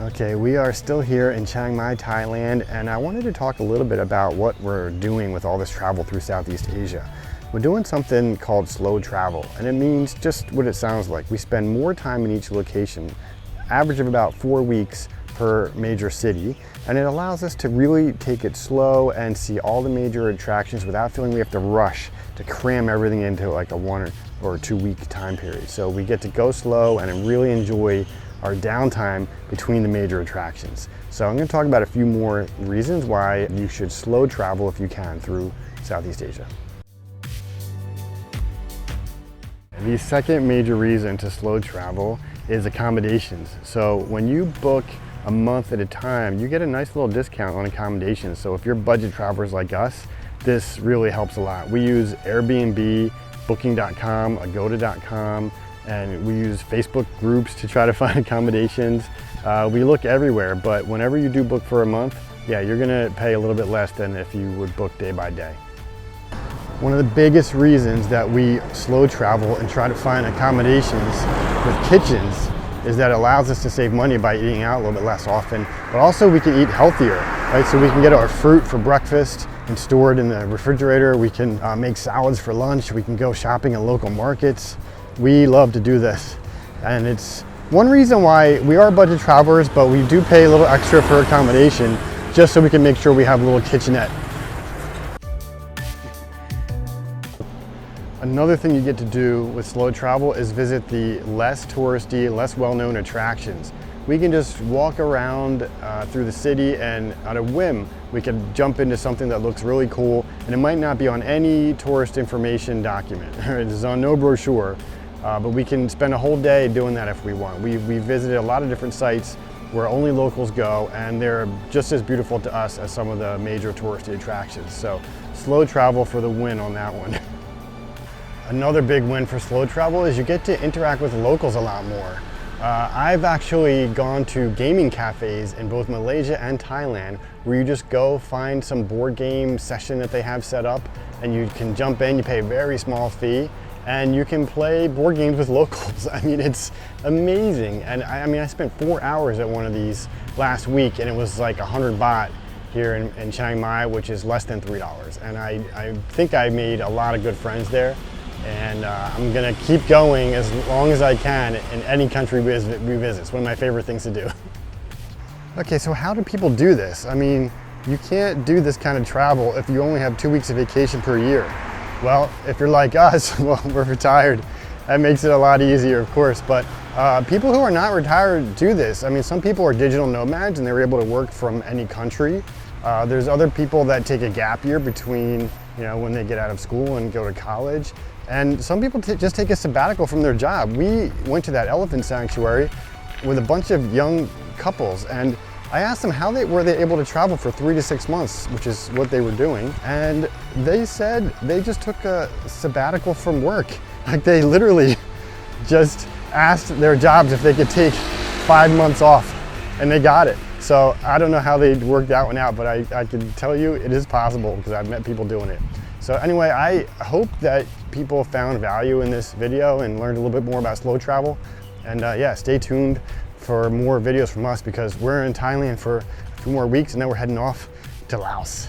Okay, we are still here in Chiang Mai, Thailand, and I wanted to talk a little bit about what we're doing with all this travel through Southeast Asia. We're doing something called slow travel, and it means just what it sounds like. We spend more time in each location, average of about 4 weeks per major city, and it allows us to really take it slow and see all the major attractions without feeling we have to rush to cram everything into like a 1 or 2 week time period. So we get to go slow and really enjoy our downtime between the major attractions. So I'm going to talk about a few more reasons why you should slow travel if you can through Southeast Asia. The second major reason to slow travel is accommodations. So when you book a month at a time, you get a nice little discount on accommodations. So if you're budget travelers like us, this really helps a lot. We use Airbnb, Booking.com, Agoda.com, and we use Facebook groups to try to find accommodations. We look everywhere, but whenever you do book for a month, yeah, you're gonna pay a little bit less than if you would book day by day. One of the biggest reasons that we slow travel and try to find accommodations with kitchens is that it allows us to save money by eating out a little bit less often, but also we can eat healthier, right? So we can get our fruit for breakfast and store it in the refrigerator. We can make salads for lunch. We can go shopping at local markets. We love to do this, and it's one reason why we are budget travelers, but we do pay a little extra for accommodation just so we can make sure we have a little kitchenette. Another thing you get to do with slow travel is visit the less touristy, less well-known attractions. We can just walk around through the city, and on a whim, we can jump into something that looks really cool, and it might not be on any tourist information document. It is on no brochure, but we can spend a whole day doing that if we want. We visited a lot of different sites where only locals go, and they're just as beautiful to us as some of the major touristy attractions. So slow travel for the win on that one. Another big win for slow travel is you get to interact with locals a lot more. I've actually gone to gaming cafes in both Malaysia and Thailand where you just go find some board game session that they have set up, and you can jump in, you pay a very small fee, and you can play board games with locals. I mean, it's amazing. And I spent 4 hours at one of these last week, and it was like 100 baht here in Chiang Mai, which is less than $3. And I think I made a lot of good friends there. And I'm gonna keep going as long as I can in any country we visit. It's one of my favorite things to do. Okay, so how do people do this? I mean, you can't do this kind of travel if you only have 2 weeks of vacation per year. Well, if you're like us, well, we're retired. That makes it a lot easier, of course, but people who are not retired do this. I mean, some people are digital nomads and they're able to work from any country. There's other people that take a gap year between, when they get out of school and go to college. And some people just take a sabbatical from their job. We went to that elephant sanctuary with a bunch of young couples, and I asked them how were they able to travel for 3 to 6 months, which is what they were doing. And they said they just took a sabbatical from work. Like, they literally just asked their jobs if they could take 5 months off, and they got it. So I don't know how they worked that one out, but I can tell you it is possible because I've met people doing it. So anyway, I hope that people found value in this video and learned a little bit more about slow travel. And yeah, stay tuned for more videos from us because we're in Thailand for a few more weeks and then we're heading off to Laos.